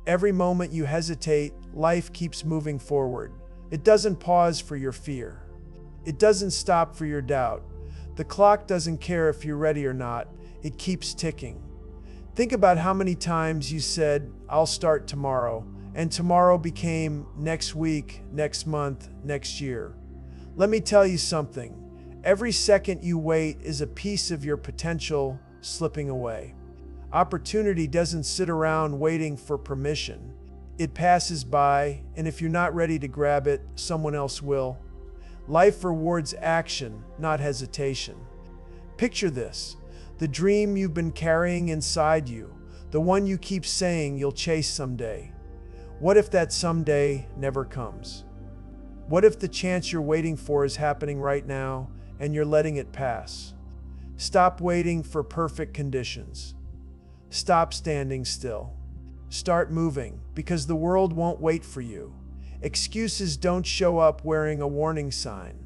Every moment you hesitate, life keeps moving forward. It doesn't pause for your fear. It doesn't stop for your doubt. The clock doesn't care if you're ready or not. It keeps ticking. Think about how many times you said, "I'll start tomorrow," and tomorrow became next week, next month, next year. Let me tell you something. Every second you wait is a piece of your potential slipping away. Opportunity doesn't sit around waiting for permission. It passes by, and if you're not ready to grab it, someone else will. Life rewards action, not hesitation. Picture this: the dream you've been carrying inside you, the one you keep saying you'll chase someday. What if that someday never comes? What if the chance you're waiting for is happening right now and you're letting it pass? Stop waiting for perfect conditions. Stop standing still. Start moving, because the world won't wait for you. Excuses don't show up wearing a warning sign.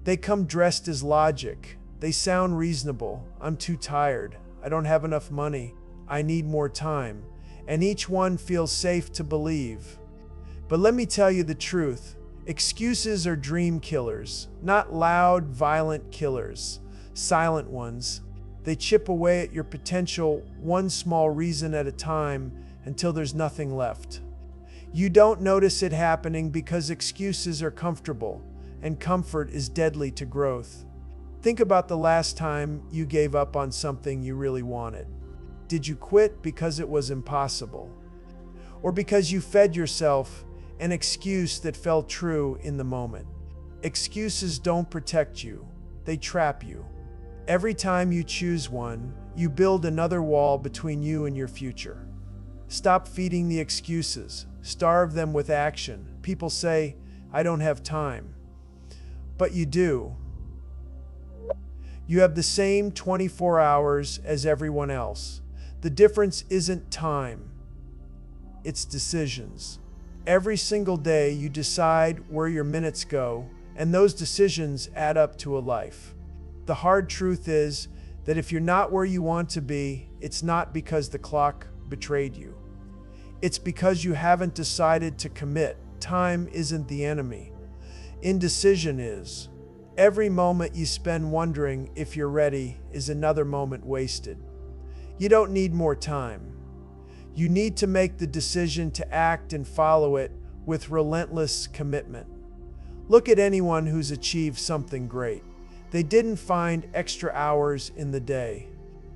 They come dressed as logic. They sound reasonable. "I'm too tired. I don't have enough money. I need more time." And each one feels safe to believe. But let me tell you the truth. Excuses are dream killers, not loud, violent killers. Silent ones. They chip away at your potential one small reason at a time until there's nothing left. You don't notice it happening because excuses are comfortable, and comfort is deadly to growth. Think about the last time you gave up on something you really wanted. Did you quit because it was impossible? Or because you fed yourself an excuse that felt true in the moment? Excuses don't protect you, they trap you. Every time you choose one, you build another wall between you and your future. Stop feeding the excuses. Starve them with action. People say, "I don't have time." But you do. You have the same 24 hours as everyone else. The difference isn't time, it's decisions. Every single day you decide where your minutes go, and those decisions add up to a life. The hard truth is that if you're not where you want to be, it's not because the clock betrayed you. It's because you haven't decided to commit. Time isn't the enemy. Indecision is. Every moment you spend wondering if you're ready is another moment wasted. You don't need more time. You need to make the decision to act and follow it with relentless commitment. Look at anyone who's achieved something great. They didn't find extra hours in the day.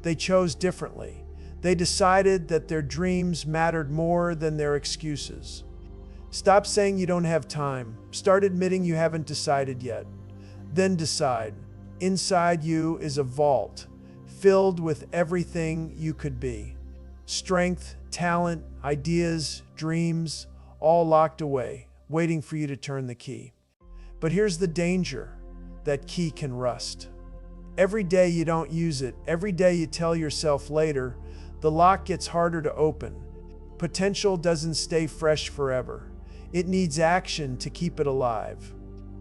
They chose differently. They decided that their dreams mattered more than their excuses. Stop saying you don't have time. Start admitting you haven't decided yet. Then decide. Inside you is a vault filled with everything you could be. Strength, talent, ideas, dreams, all locked away, waiting for you to turn the key. But here's the danger. That key can rust. Every day you don't use it, every day you tell yourself later, the lock gets harder to open. Potential doesn't stay fresh forever. It needs action to keep it alive.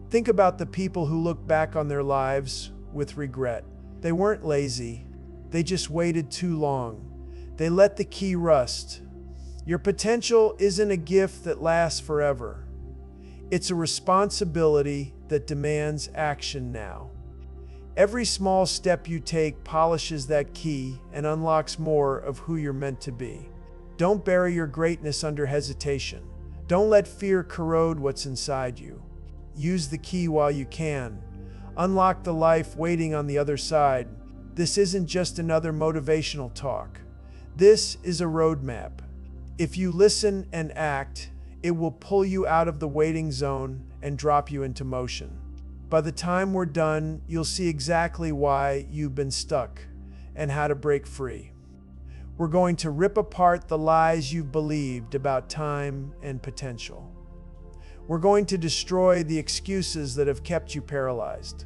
Think about the people who look back on their lives with regret. They weren't lazy. They just waited too long. They let the key rust. Your potential isn't a gift that lasts forever. It's a responsibility that demands action now. Every small step you take polishes that key and unlocks more of who you're meant to be. Don't bury your greatness under hesitation. Don't let fear corrode what's inside you. Use the key while you can. Unlock the life waiting on the other side. This isn't just another motivational talk. This is a roadmap. If you listen and act, it will pull you out of the waiting zone and drop you into motion. By the time we're done, you'll see exactly why you've been stuck and how to break free. We're going to rip apart the lies you've believed about time and potential. We're going to destroy the excuses that have kept you paralyzed.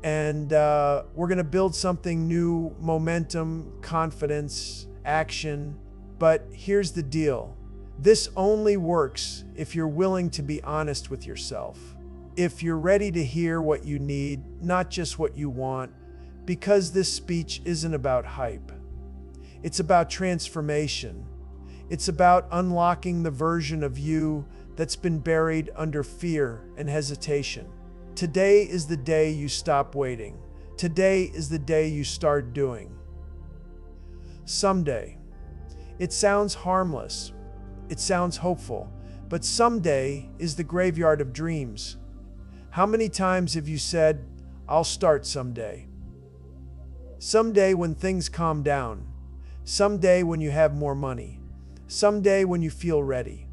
And we're going to build something new: momentum, confidence, action. But here's the deal. This only works if you're willing to be honest with yourself. If you're ready to hear what you need, not just what you want, because this speech isn't about hype. It's about transformation. It's about unlocking the version of you that's been buried under fear and hesitation. Today is the day you stop waiting. Today is the day you start doing. Someday. It sounds harmless. It sounds hopeful. But someday is the graveyard of dreams. How many times have you said, "I'll start someday"? Someday when things calm down. Someday when you have more money. Someday when you feel ready.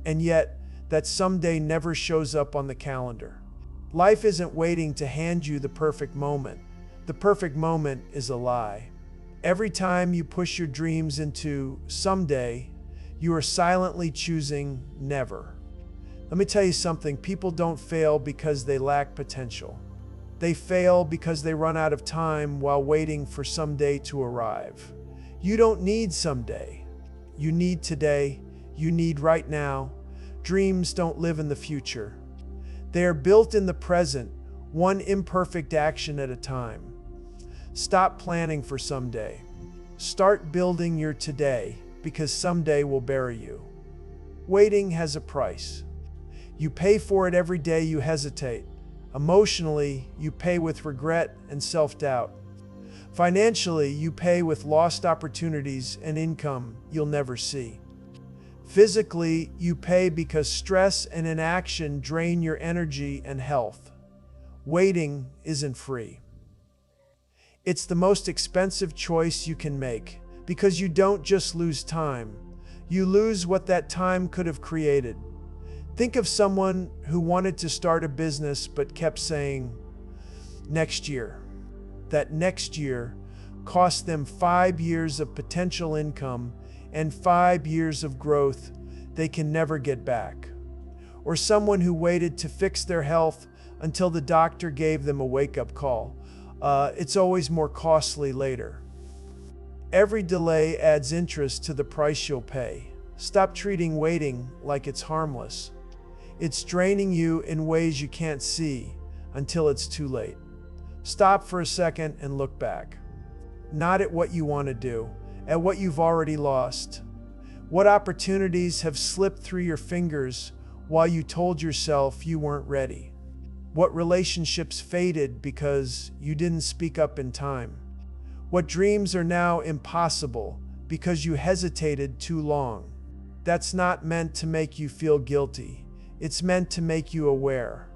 And yet, that someday never shows up on the calendar. Life isn't waiting to hand you the perfect moment. The perfect moment is a lie. Every time you push your dreams into someday, you are silently choosing never. Let me tell you something, people don't fail because they lack potential. They fail because they run out of time while waiting for someday to arrive. You don't need someday. You need today. You need right now. Dreams don't live in the future. They are built in the present, one imperfect action at a time. Stop planning for someday. Start building your today, because someday will bury you. Waiting has a price. You pay for it every day you hesitate. Emotionally, you pay with regret and self-doubt. Financially, you pay with lost opportunities and income you'll never see. Physically, you pay because stress and inaction drain your energy and health. Waiting isn't free. It's the most expensive choice you can make, because you don't just lose time, you lose what that time could have created. Think of someone who wanted to start a business but kept saying, "Next year." That next year cost them 5 years of potential income and 5 years of growth they can never get back. Or someone who waited to fix their health until the doctor gave them a wake-up call. It's always more costly later. Every delay adds interest to the price you'll pay. Stop treating waiting like it's harmless. It's draining you in ways you can't see until it's too late. Stop for a second and look back. Not at what you want to do, at what you've already lost. What opportunities have slipped through your fingers while you told yourself you weren't ready? What relationships faded because you didn't speak up in time? What dreams are now impossible because you hesitated too long? That's not meant to make you feel guilty. It's meant to make you aware.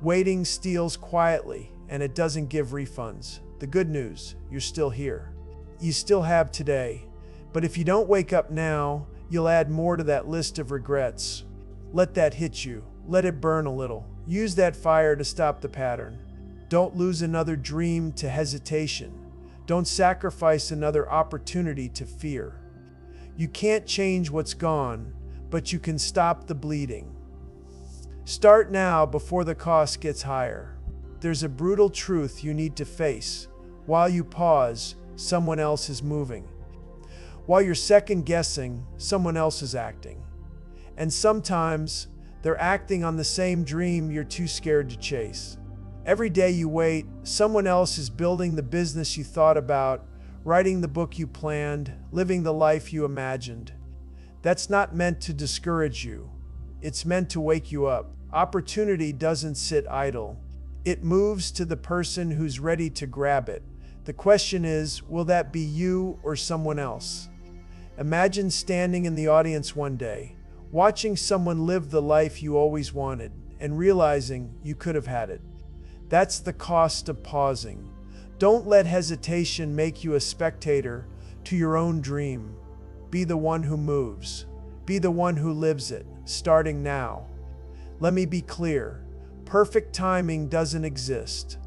Waiting steals quietly, and it doesn't give refunds. The good news, you're still here. You still have today. But if you don't wake up now, you'll add more to that list of regrets. Let that hit you. Let it burn a little. Use that fire to stop the pattern. Don't lose another dream to hesitation. Don't sacrifice another opportunity to fear. You can't change what's gone, but you can stop the bleeding. Start now before the cost gets higher. There's a brutal truth you need to face. While you pause, someone else is moving. While you're second guessing, someone else is acting. And sometimes, they're acting on the same dream you're too scared to chase. Every day you wait, someone else is building the business you thought about, writing the book you planned, living the life you imagined. That's not meant to discourage you. It's meant to wake you up. Opportunity doesn't sit idle. It moves to the person who's ready to grab it. The question is, will that be you or someone else? Imagine standing in the audience one day, watching someone live the life you always wanted, and realizing you could have had it. That's the cost of pausing. Don't let hesitation make you a spectator to your own dream. Be the one who moves. Be the one who lives it, starting now. Let me be clear. Perfect timing doesn't exist.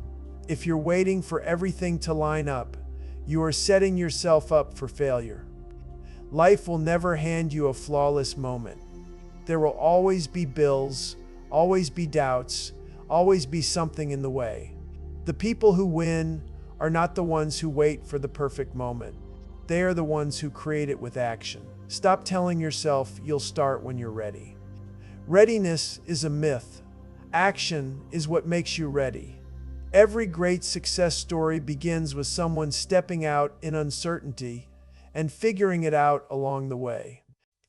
If you're waiting for everything to line up, you are setting yourself up for failure. Life will never hand you a flawless moment. There will always be bills, always be doubts, always be something in the way. The people who win are not the ones who wait for the perfect moment. They are the ones who create it with action. Stop telling yourself you'll start when you're ready. Readiness is a myth. Action is what makes you ready. Every great success story begins with someone stepping out in uncertainty and figuring it out along the way.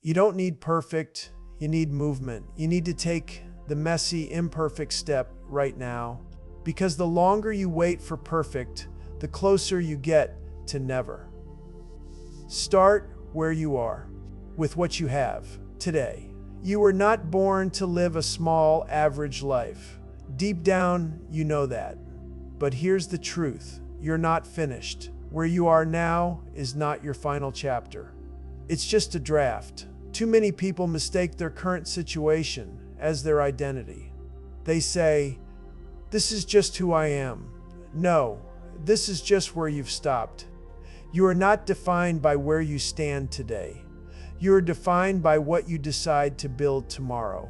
You don't need perfect, you need movement. You need to take the messy, imperfect step right now. Because the longer you wait for perfect, the closer you get to never. Start where you are, with what you have today. You were not born to live a small, average life. Deep down, you know that. But here's the truth. You're not finished. Where you are now is not your final chapter. It's just a draft. Too many people mistake their current situation as their identity. They say, "This is just who I am." No, this is just where you've stopped. You are not defined by where you stand today. You are defined by what you decide to build tomorrow.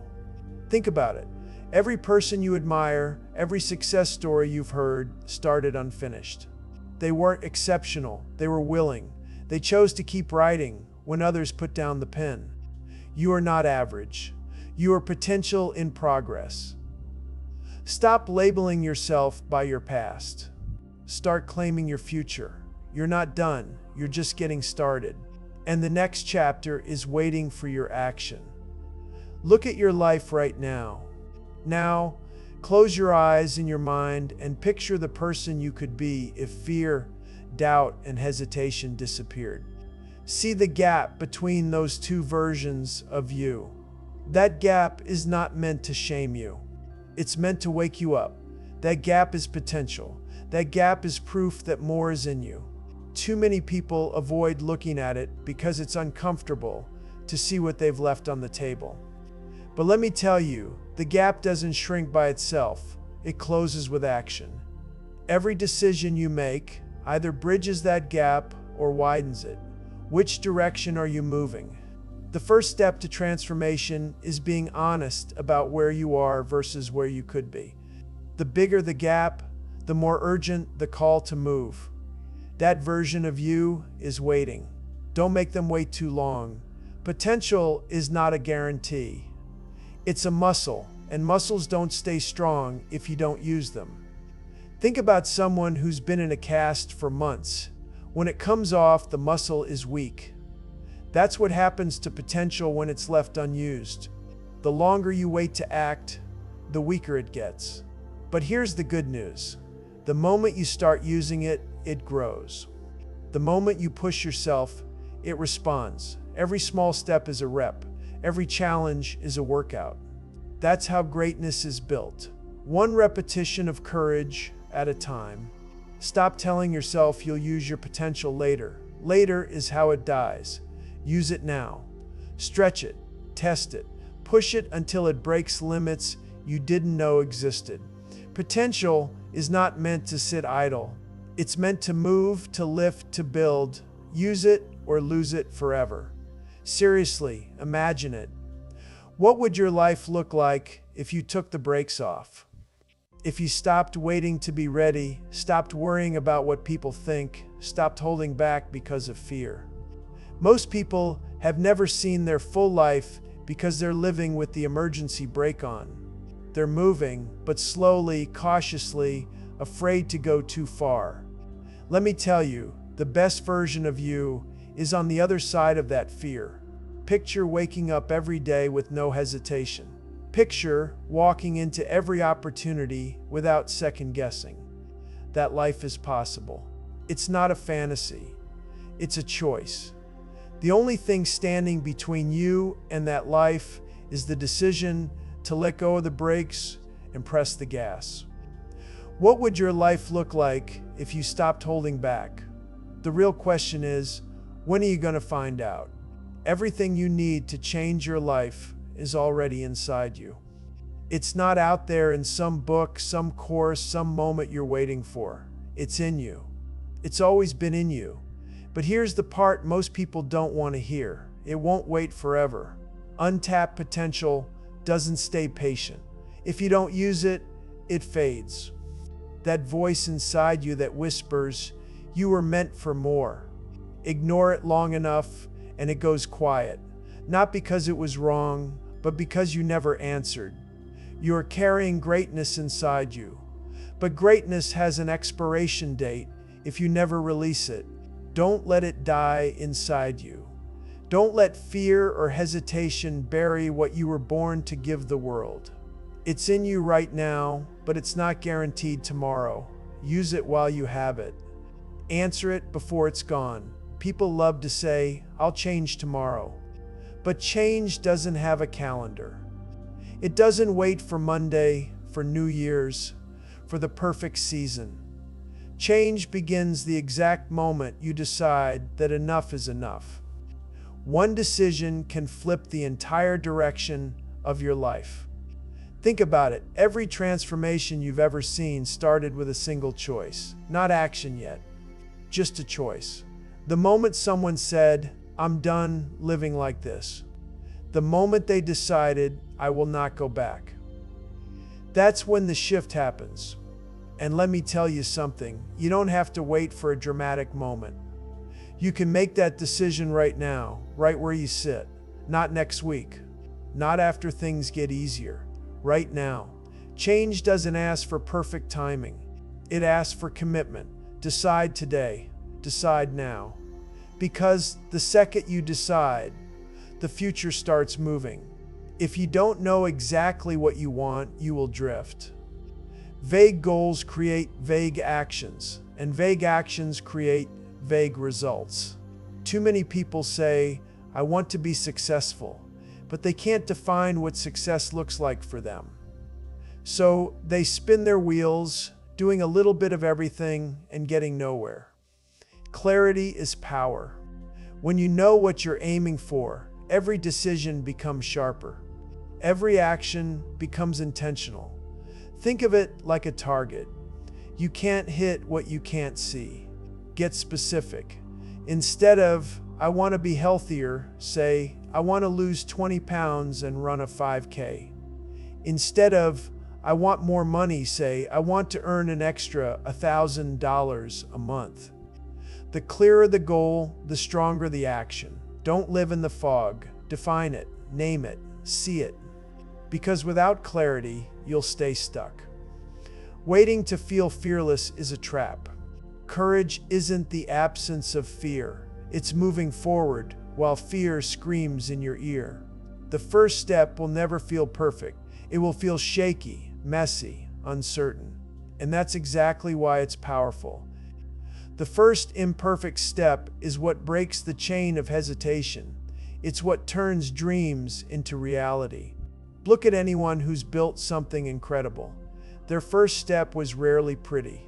Think about it. Every person you admire, every success story you've heard, started unfinished. They weren't exceptional. They were willing. They chose to keep writing when others put down the pen. You are not average. You are potential in progress. Stop labeling yourself by your past. Start claiming your future. You're not done. You're just getting started. And the next chapter is waiting for your action. Look at your life right now. Now, close your eyes in your mind and picture the person you could be if fear, doubt, and hesitation disappeared. See the gap between those two versions of you. That gap is not meant to shame you. It's meant to wake you up. That gap is potential. That gap is proof that more is in you. Too many people avoid looking at it because it's uncomfortable to see what they've left on the table. But let me tell you, the gap doesn't shrink by itself. It closes with action. Every decision you make either bridges that gap or widens it. Which direction are you moving? The first step to transformation is being honest about where you are versus where you could be. The bigger the gap, the more urgent the call to move. That version of you is waiting. Don't make them wait too long. Potential is not a guarantee. It's a muscle, and muscles don't stay strong if you don't use them. Think about someone who's been in a cast for months. When it comes off, the muscle is weak. That's what happens to potential when it's left unused. The longer you wait to act, the weaker it gets. But here's the good news. The moment you start using it, it grows. The moment you push yourself, it responds. Every small step is a rep. Every challenge is a workout. That's how greatness is built. One repetition of courage at a time. Stop telling yourself you'll use your potential later. Later is how it dies. Use it now. Stretch it, test it, push it until it breaks limits you didn't know existed. Potential is not meant to sit idle. It's meant to move, to lift, to build. Use it or lose it forever. Seriously, imagine it. What would your life look like if you took the brakes off? If you stopped waiting to be ready, stopped worrying about what people think, stopped holding back because of fear. Most people have never seen their full life because they're living with the emergency brake on. They're moving, but slowly, cautiously, afraid to go too far. Let me tell you, the best version of you is on the other side of that fear. Picture waking up every day with no hesitation. Picture walking into every opportunity without second guessing. That life is possible. It's not a fantasy. It's a choice. The only thing standing between you and that life is the decision to let go of the brakes and press the gas. What would your life look like if you stopped holding back? The real question is, when are you going to find out? Everything you need to change your life is already inside you. It's not out there in some book, some course, some moment you're waiting for. It's in you. It's always been in you. But here's the part most people don't want to hear. It won't wait forever. Untapped potential doesn't stay patient. If you don't use it, it fades. That voice inside you that whispers, "You were meant for more." Ignore it long enough and it goes quiet. Not because it was wrong, but because you never answered. You are carrying greatness inside you. But greatness has an expiration date if you never release it. Don't let it die inside you. Don't let fear or hesitation bury what you were born to give the world. It's in you right now, but it's not guaranteed tomorrow. Use it while you have it. Answer it before it's gone. People love to say, "I'll change tomorrow." But change doesn't have a calendar. It doesn't wait for Monday, for New Year's, for the perfect season. Change begins the exact moment you decide that enough is enough. One decision can flip the entire direction of your life. Think about it. Every transformation you've ever seen started with a single choice. Not action yet, just a choice. The moment someone said, "I'm done living like this." The moment they decided, "I will not go back." That's when the shift happens. And let me tell you something, you don't have to wait for a dramatic moment. You can make that decision right now, right where you sit. Not next week, not after things get easier. Right now. Change doesn't ask for perfect timing. It asks for commitment. Decide today. Decide now. Because the second you decide, the future starts moving. If you don't know exactly what you want, you will drift. Vague goals create vague actions, and vague actions create vague results. Too many people say, "I want to be successful," but they can't define what success looks like for them. So they spin their wheels, doing a little bit of everything and getting nowhere. Clarity is power. When you know what you're aiming for, every decision becomes sharper. Every action becomes intentional. Think of it like a target. You can't hit what you can't see. Get specific. Instead of, "I want to be healthier," say, "I want to lose 20 pounds and run a 5K. Instead of, "I want more money," say, "I want to earn an extra $1,000 a month." The clearer the goal, the stronger the action. Don't live in the fog. Define it, name it, see it. Because without clarity, you'll stay stuck. Waiting to feel fearless is a trap. Courage isn't the absence of fear. It's moving forward while fear screams in your ear. The first step will never feel perfect. It will feel shaky, messy, uncertain. And that's exactly why it's powerful. The first imperfect step is what breaks the chain of hesitation. It's what turns dreams into reality. Look at anyone who's built something incredible. Their first step was rarely pretty.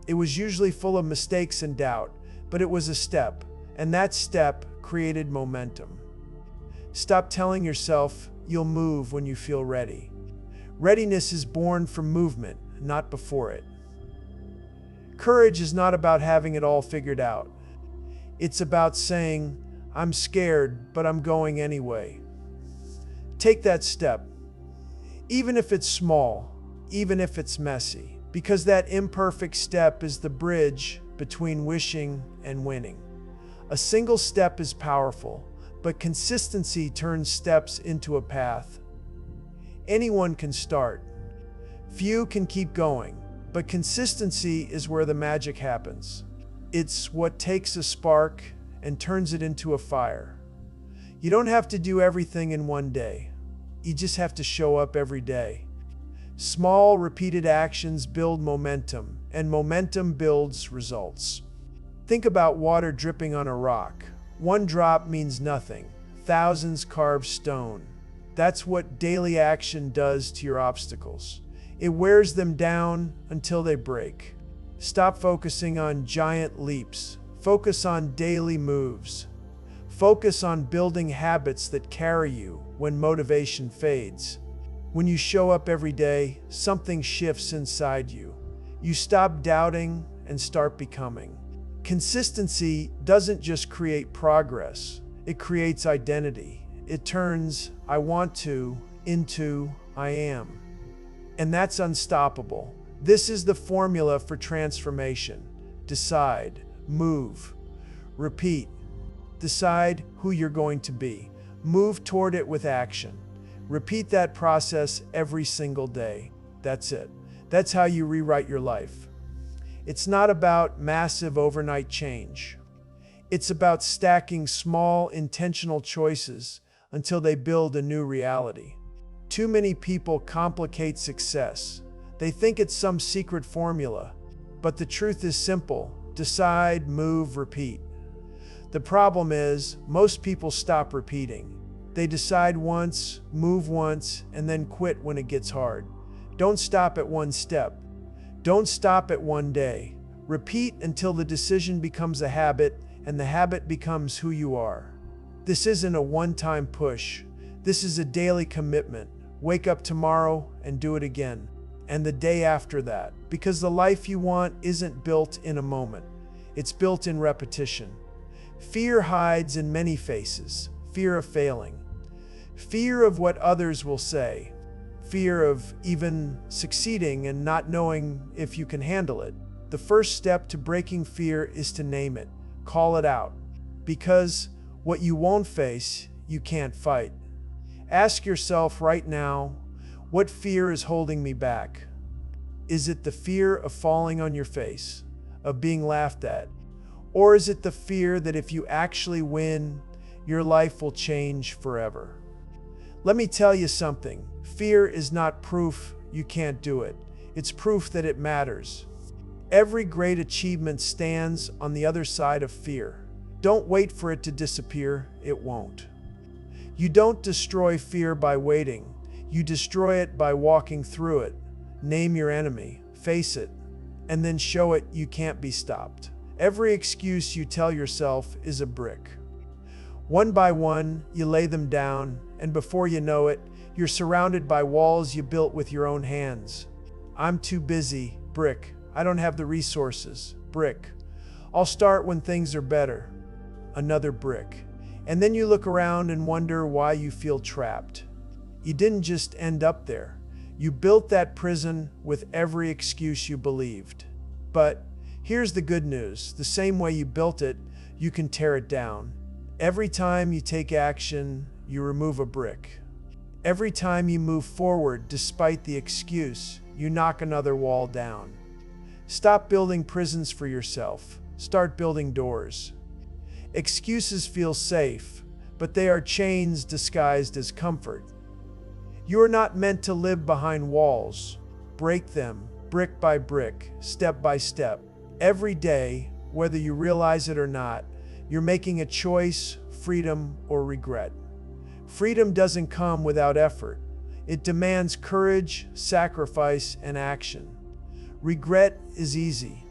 It was usually full of mistakes and doubt, but it was a step, and that step created momentum. Stop telling yourself you'll move when you feel ready. Readiness is born from movement, not before it. Courage is not about having it all figured out. It's about saying, "I'm scared, but I'm going anyway." Take that step, even if it's small, even if it's messy, because that imperfect step is the bridge between wishing and winning. A single step is powerful, but consistency turns steps into a path. Anyone can start. Few can keep going, but consistency is where the magic happens. It's what takes a spark and turns it into a fire. You don't have to do everything in one day. You just have to show up every day. Small, repeated actions build momentum, and momentum builds results. Think about water dripping on a rock. One drop means nothing. Thousands carve stone. That's what daily action does to your obstacles. It wears them down until they break. Stop focusing on giant leaps. Focus on daily moves. Focus on building habits that carry you when motivation fades. When you show up every day, something shifts inside you. You stop doubting and start becoming. Consistency doesn't just create progress, it creates identity. It turns "I want to" into "I am." And that's unstoppable. This is the formula for transformation. Decide, move, repeat. Decide who you're going to be. Move toward it with action. Repeat that process every single day. That's it. That's how you rewrite your life. It's not about massive overnight change. It's about stacking small, intentional choices until they build a new reality. Too many people complicate success. They think it's some secret formula, but the truth is simple: decide, move, repeat. The problem is, most people stop repeating. They decide once, move once, and then quit when it gets hard. Don't stop at one step. Don't stop at one day. Repeat until the decision becomes a habit, and the habit becomes who you are. This isn't a one-time push. This is a daily commitment. Wake up tomorrow and do it again, and the day after that, because the life you want isn't built in a moment. It's built in repetition. Fear hides in many faces. Fear of failing. Fear of what others will say. Fear of even succeeding and not knowing if you can handle it. The first step to breaking fear is to name it. Call it out. Because what you won't face, you can't fight. Ask yourself right now, what fear is holding me back? Is it the fear of falling on your face, of being laughed at? Or is it the fear that if you actually win, your life will change forever? Let me tell you something. Fear is not proof you can't do it. It's proof that it matters. Every great achievement stands on the other side of fear. Don't wait for it to disappear. It won't. You don't destroy fear by waiting. You destroy it by walking through it. Name your enemy, face it, and then show it you can't be stopped. Every excuse you tell yourself is a brick. One by one, you lay them down, and before you know it, you're surrounded by walls you built with your own hands. I'm too busy, brick. I don't have the resources, brick. I'll start when things are better, another brick. And then you look around and wonder why you feel trapped. You didn't just end up there. You built that prison with every excuse you believed. But here's the good news. The same way you built it, you can tear it down. Every time you take action, you remove a brick. Every time you move forward despite the excuse, you knock another wall down. Stop building prisons for yourself. Start building doors. Excuses feel safe, but they are chains disguised as comfort. You are not meant to live behind walls. Break them, brick by brick, step by step. Every day, whether you realize it or not, you're making a choice: freedom or regret. Freedom doesn't come without effort. It demands courage, sacrifice, and action. Regret is easy.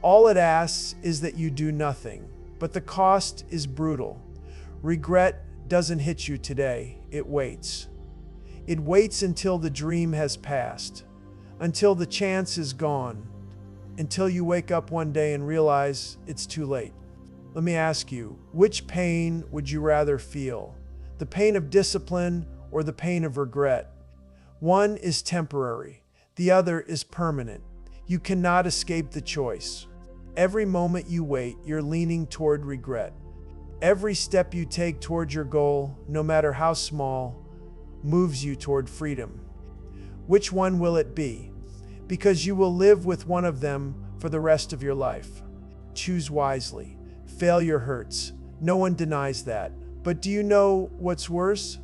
All it asks is that you do nothing, but the cost is brutal. Regret doesn't hit you today, it waits. It waits until the dream has passed, until the chance is gone, until you wake up one day and realize it's too late. Let me ask you, which pain would you rather feel? The pain of discipline or the pain of regret? One is temporary, the other is permanent. You cannot escape the choice. Every moment you wait, you're leaning toward regret. Every step you take toward your goal, no matter how small, moves you toward freedom. Which one will it be? Because you will live with one of them for the rest of your life. Choose wisely. Failure hurts. No one denies that. But do you know what's worse?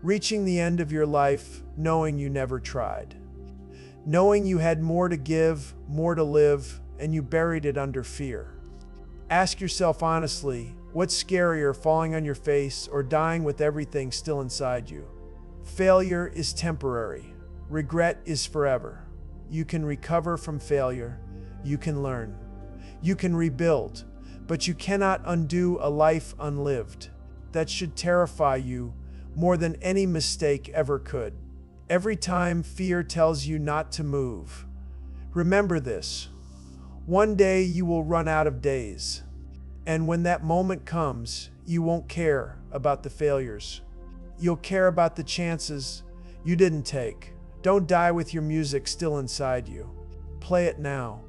Reaching the end of your life knowing you never tried. Knowing you had more to give, more to live, and you buried it under fear. Ask yourself honestly, what's scarier, falling on your face or dying with everything still inside you? Failure is temporary. Regret is forever. You can recover from failure. You can learn. You can rebuild. But you cannot undo a life unlived. That should terrify you more than any mistake ever could. Every time fear tells you not to move, remember this. One day you will run out of days. And when that moment comes, you won't care about the failures. You'll care about the chances you didn't take. Don't die with your music still inside you. Play it now.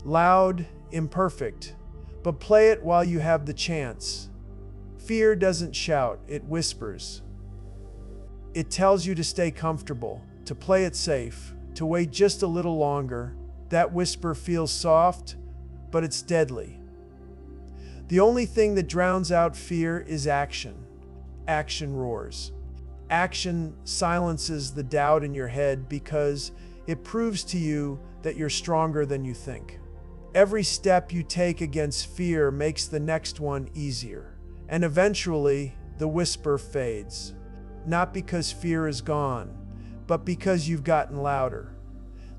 Loud, imperfect, but play it while you have the chance. Fear doesn't shout, it whispers. It tells you to stay comfortable, to play it safe, to wait just a little longer. That whisper feels soft, but it's deadly. The only thing that drowns out fear is action. Action roars. Action silences the doubt in your head because it proves to you that you're stronger than you think. Every step you take against fear makes the next one easier. And eventually, the whisper fades. Not because fear is gone, but because you've gotten louder.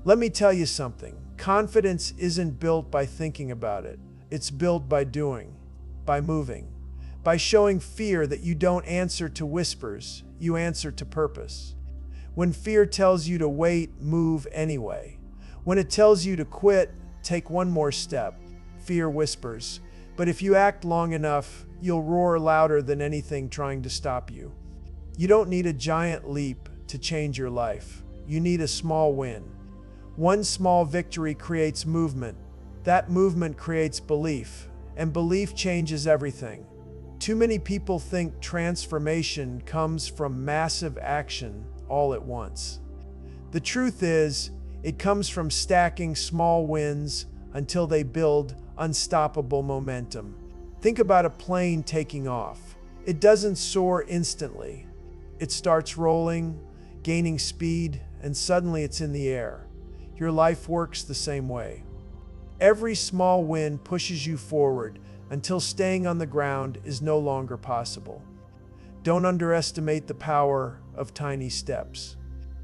Let me tell you something. Confidence isn't built by thinking about it. It's built by doing, by moving, by showing fear that you don't answer to whispers, you answer to purpose. When fear tells you to wait, move anyway. When it tells you to quit, take one more step. Fear whispers, but if you act long enough, you'll roar louder than anything trying to stop you. You don't need a giant leap to change your life. You need a small win. One small victory creates movement. That movement creates belief, and belief changes everything. Too many people think transformation comes from massive action all at once. The truth is, it comes from stacking small wins until they build unstoppable momentum. Think about a plane taking off. It doesn't soar instantly. It starts rolling, gaining speed, and suddenly it's in the air. Your life works the same way. Every small win pushes you forward until staying on the ground is no longer possible. Don't underestimate the power of tiny steps.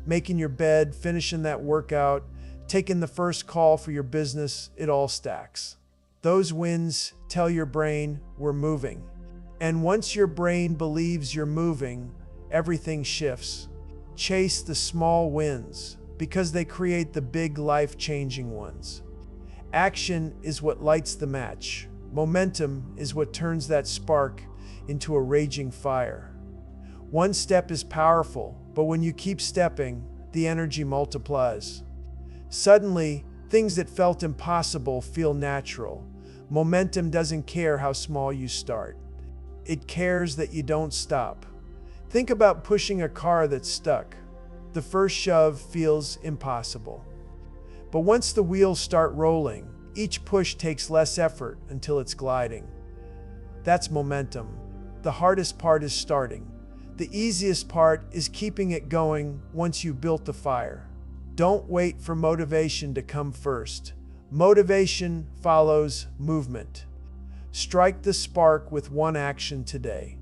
Making your bed, finishing that workout, taking the first call for your business, it all stacks. Those wins tell your brain we're moving. And once your brain believes you're moving, everything shifts. Chase the small wins because they create the big life-changing ones. Action is what lights the match. Momentum is what turns that spark into a raging fire. One step is powerful, but when you keep stepping, the energy multiplies. Suddenly, things that felt impossible feel natural. Momentum doesn't care how small you start. It cares that you don't stop. Think about pushing a car that's stuck. The first shove feels impossible. But once the wheels start rolling, each push takes less effort until it's gliding. That's momentum. The hardest part is starting. The easiest part is keeping it going once you've built the fire. Don't wait for motivation to come first. Motivation follows movement. Strike the spark with one action today,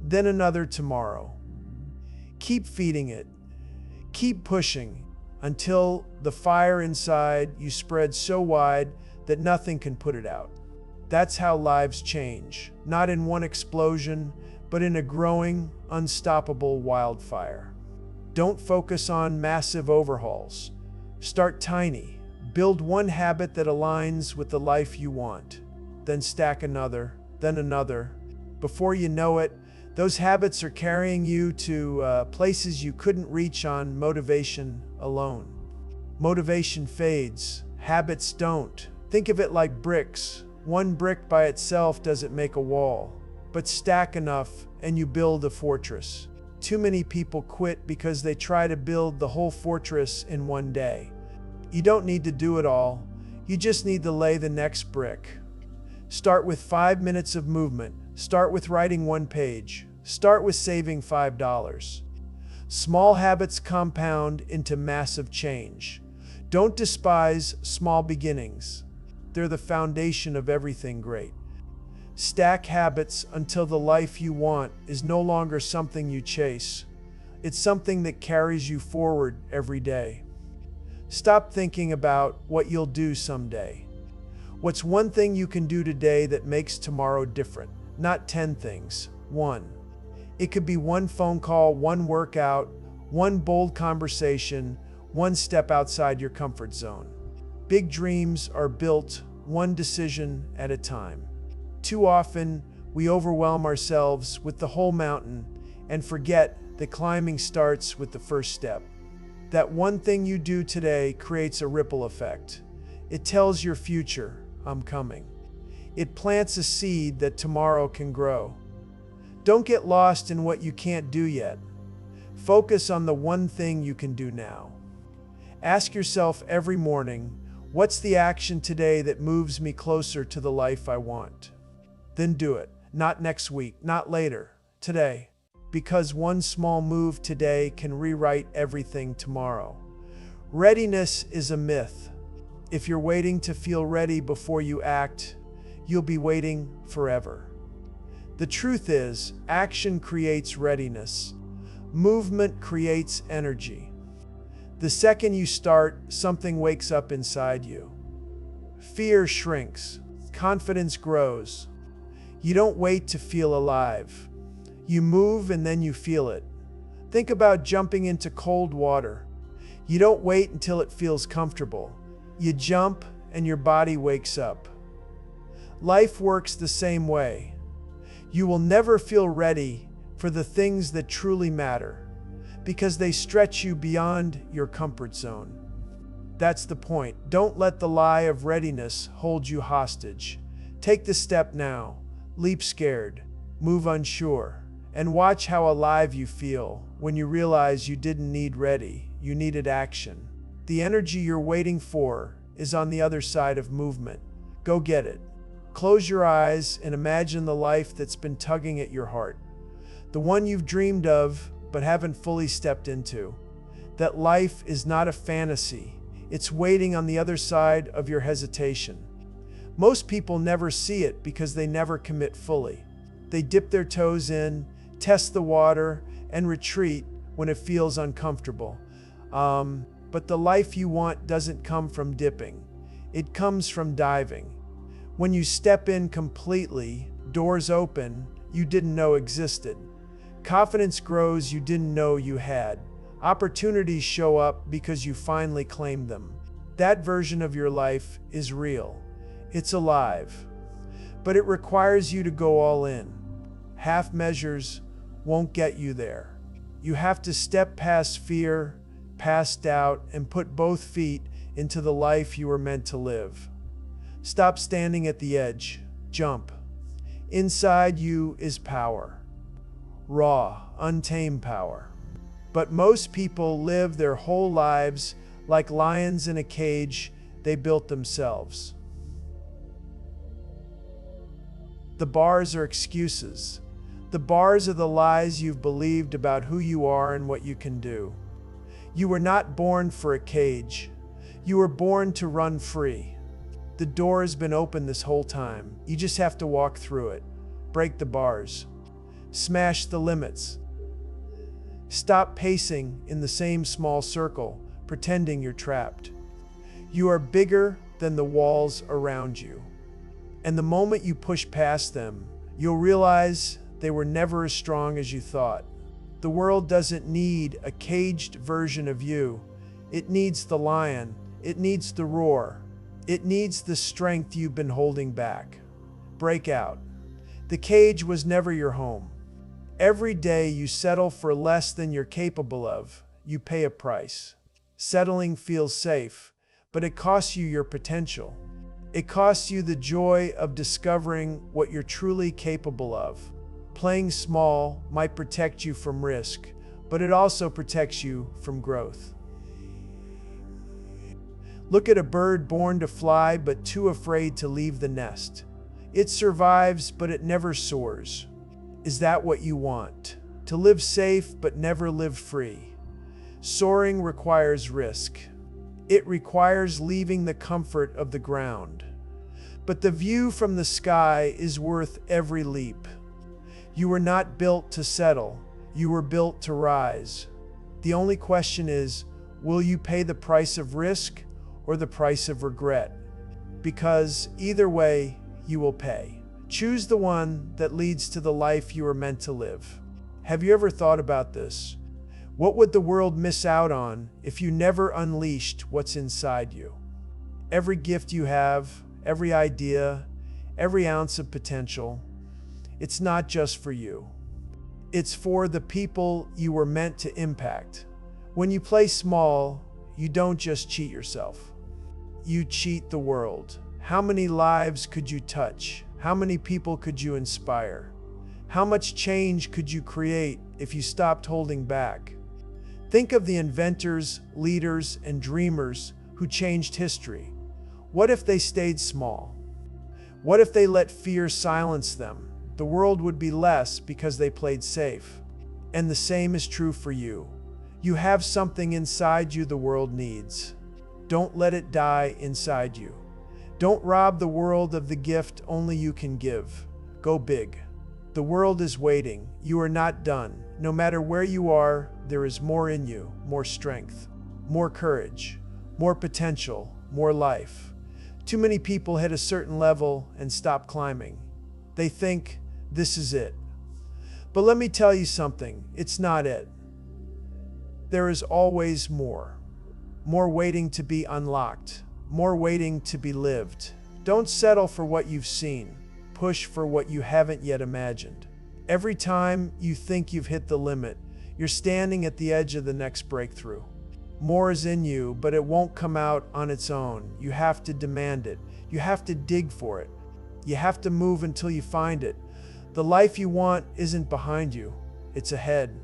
then another tomorrow. Keep feeding it. Keep pushing until the fire inside you spreads so wide that nothing can put it out. That's how lives change, not in one explosion, but in a growing, unstoppable wildfire. Don't focus on massive overhauls. Start tiny. Build one habit that aligns with the life you want. Then stack another, then another. Before you know it, those habits are carrying you to places you couldn't reach on motivation alone. Motivation fades. Habits don't. Think of it like bricks. One brick by itself doesn't make a wall, but stack enough and you build a fortress. Too many people quit because they try to build the whole fortress in one day. You don't need to do it all. You just need to lay the next brick. Start with 5 minutes of movement. Start with writing one page. Start with saving $5. Small habits compound into massive change. Don't despise small beginnings. They're the foundation of everything great. Stack habits until the life you want is no longer something you chase. It's something that carries you forward every day. Stop thinking about what you'll do someday. What's one thing you can do today that makes tomorrow different? Not 10 things. One. It could be one phone call, one workout, one bold conversation, one step outside your comfort zone. Big dreams are built one decision at a time. Too often, we overwhelm ourselves with the whole mountain and forget that climbing starts with the first step. That one thing you do today creates a ripple effect. It tells your future, I'm coming. It plants a seed that tomorrow can grow. Don't get lost in what you can't do yet. Focus on the one thing you can do now. Ask yourself every morning, what's the action today that moves me closer to the life I want? Then do it. Not next week, not later, today. Because one small move today can rewrite everything tomorrow. Readiness is a myth. If you're waiting to feel ready before you act, you'll be waiting forever. The truth is, action creates readiness. Movement creates energy. The second you start, something wakes up inside you. Fear shrinks. Confidence grows. You don't wait to feel alive. You move and then you feel it. Think about jumping into cold water. You don't wait until it feels comfortable. You jump and your body wakes up. Life works the same way. You will never feel ready for the things that truly matter because they stretch you beyond your comfort zone. That's the point. Don't let the lie of readiness hold you hostage. Take the step now. Leap scared, move unsure, and watch how alive you feel when you realize you didn't need ready, you needed action. The energy you're waiting for is on the other side of movement. Go get it. Close your eyes and imagine the life that's been tugging at your heart. The one you've dreamed of but haven't fully stepped into. That life is not a fantasy. It's waiting on the other side of your hesitation. Most people never see it because they never commit fully. They dip their toes in, test the water, and retreat when it feels uncomfortable. But the life you want doesn't come from dipping. It comes from diving. When you step in completely, doors open you didn't know existed. Confidence grows you didn't know you had. Opportunities show up because you finally claimed them. That version of your life is real. It's alive. But it requires you to go all in. Half measures won't get you there. You have to step past fear, past doubt, and put both feet into the life you were meant to live. Stop standing at the edge. Jump. Inside you is power. Raw, untamed power. But most people live their whole lives like lions in a cage they built themselves. The bars are excuses. The bars are the lies you've believed about who you are and what you can do. You were not born for a cage. You were born to run free. The door has been open this whole time. You just have to walk through it. Break the bars. Smash the limits. Stop pacing in the same small circle, pretending you're trapped. You are bigger than the walls around you. And the moment you push past them, you'll realize they were never as strong as you thought. The world doesn't need a caged version of you. It needs the lion. It needs the roar. It needs the strength you've been holding back. Break out. The cage was never your home. Every day you settle for less than you're capable of, you pay a price. Settling feels safe, but it costs you your potential. It costs you the joy of discovering what you're truly capable of. Playing small might protect you from risk, but it also protects you from growth. Look at a bird born to fly but too afraid to leave the nest. It survives, but it never soars. Is that what you want? To live safe but never live free? Soaring requires risk. It requires leaving the comfort of the ground. But the view from the sky is worth every leap. You were not built to settle. You were built to rise. The only question is, will you pay the price of risk or the price of regret? Because either way, you will pay. Choose the one that leads to the life you are meant to live. Have you ever thought about this? What would the world miss out on if you never unleashed what's inside you? Every gift you have, every idea, every ounce of potential, it's not just for you. It's for the people you were meant to impact. When you play small, you don't just cheat yourself. You cheat the world. How many lives could you touch? How many people could you inspire? How much change could you create if you stopped holding back? Think of the inventors, leaders, and dreamers who changed history. What if they stayed small? What if they let fear silence them? The world would be less because they played safe. And the same is true for you. You have something inside you the world needs. Don't let it die inside you. Don't rob the world of the gift only you can give. Go big. The world is waiting. You are not done. No matter where you are, there is more in you, more strength, more courage, more potential, more life. Too many people hit a certain level and stop climbing. They think, this is it. But let me tell you something, it's not it. There is always more. More waiting to be unlocked. More waiting to be lived. Don't settle for what you've seen. Push for what you haven't yet imagined. Every time you think you've hit the limit, you're standing at the edge of the next breakthrough. More is in you, but it won't come out on its own. You have to demand it. You have to dig for it. You have to move until you find it. The life you want isn't behind you, it's ahead.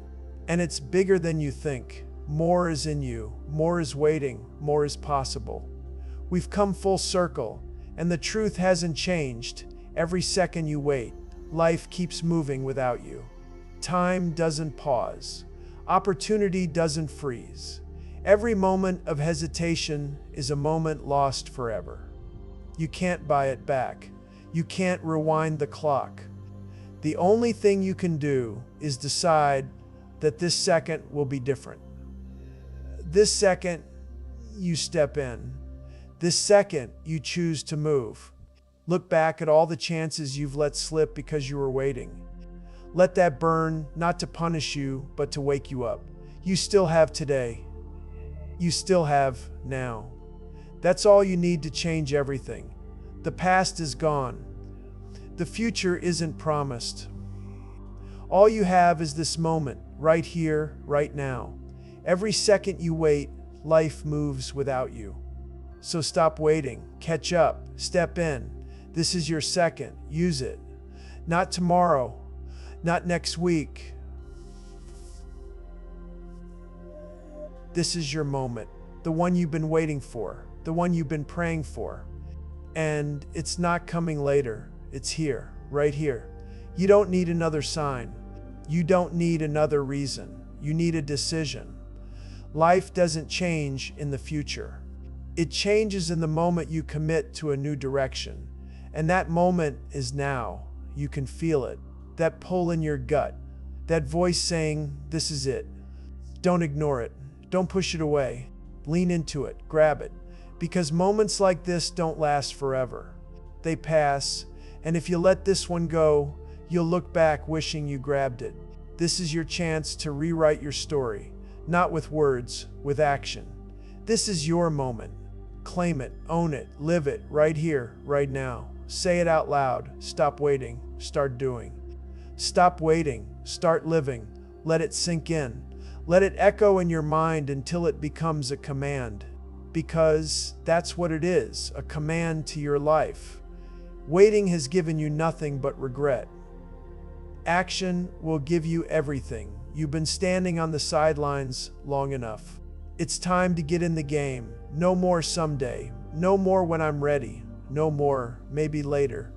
And it's bigger than you think. More is in you. More is waiting. More is possible. We've come full circle, and the truth hasn't changed. Every second you wait, life keeps moving without you. Time doesn't pause. Opportunity doesn't freeze. Every moment of hesitation is a moment lost forever. You can't buy it back. You can't rewind the clock. The only thing you can do is decide that this second will be different. This second, you step in. This second, you choose to move. Look back at all the chances you've let slip because you were waiting. Let that burn, not to punish you, but to wake you up. You still have today. You still have now. That's all you need to change everything. The past is gone. The future isn't promised. All you have is this moment, right here, right now. Every second you wait, life moves without you. So stop waiting, catch up, step in. This is your second, use it. Not tomorrow, not next week. This is your moment, the one you've been waiting for, the one you've been praying for. And it's not coming later, it's here, right here. You don't need another sign. You don't need another reason. You need a decision. Life doesn't change in the future. It changes in the moment you commit to a new direction. And that moment is now. You can feel it. That pull in your gut. That voice saying, this is it. Don't ignore it. Don't push it away. Lean into it. Grab it. Because moments like this don't last forever. They pass. And if you let this one go, you'll look back wishing you grabbed it. This is your chance to rewrite your story. Not with words, with action. This is your moment. Claim it, own it, live it, right here, right now. Say it out loud. Stop waiting, start doing. Stop waiting, start living. Let it sink in. Let it echo in your mind until it becomes a command. Because that's what it is, a command to your life. Waiting has given you nothing but regret. Action will give you everything. You've been standing on the sidelines long enough. It's time to get in the game. No more someday. No more when I'm ready. No more, maybe later.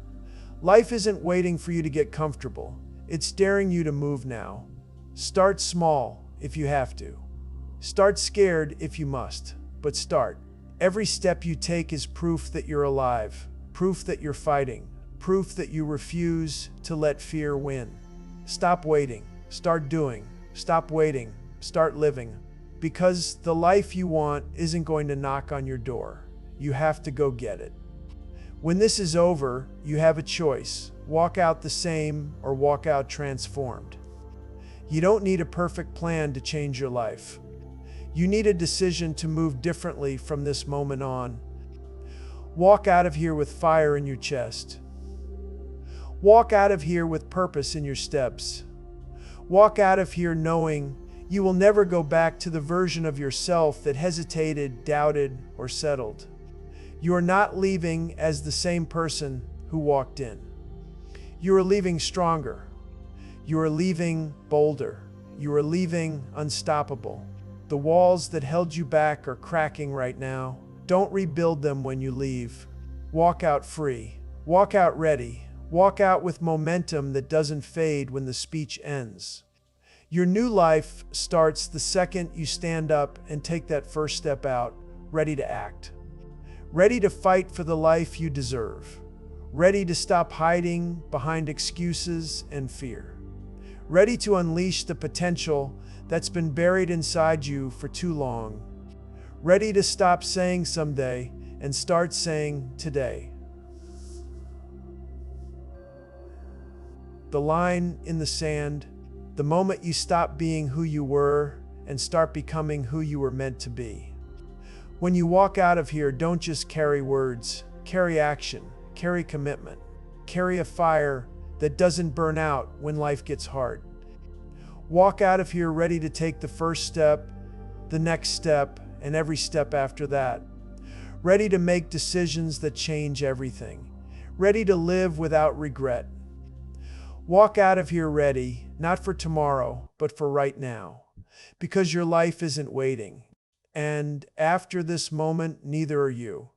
Life isn't waiting for you to get comfortable. It's daring you to move now. Start small if you have to. Start scared if you must, but start. Every step you take is proof that you're alive, proof that you're fighting, proof that you refuse to let fear win. Stop waiting. Start doing. Stop waiting. Start living. Because the life you want isn't going to knock on your door. You have to go get it. When this is over, you have a choice. Walk out the same or walk out transformed. You don't need a perfect plan to change your life. You need a decision to move differently from this moment on. Walk out of here with fire in your chest. Walk out of here with purpose in your steps. Walk out of here knowing you will never go back to the version of yourself that hesitated, doubted, or settled. You are not leaving as the same person who walked in. You are leaving stronger. You are leaving bolder. You are leaving unstoppable. The walls that held you back are cracking right now. Don't rebuild them when you leave. Walk out free. Walk out ready. Walk out with momentum that doesn't fade when the speech ends. Your new life starts the second you stand up and take that first step out, ready to act. Ready to fight for the life you deserve. Ready to stop hiding behind excuses and fear. Ready to unleash the potential that's been buried inside you for too long. Ready to stop saying someday and start saying today. The line in the sand, the moment you stop being who you were and start becoming who you were meant to be. When you walk out of here, don't just carry words, carry action, carry commitment, carry a fire that doesn't burn out when life gets hard. Walk out of here ready to take the first step, the next step, and every step after that. Ready to make decisions that change everything. Ready to live without regret. Walk out of here ready, not for tomorrow, but for right now. Because your life isn't waiting. And after this moment, neither are you.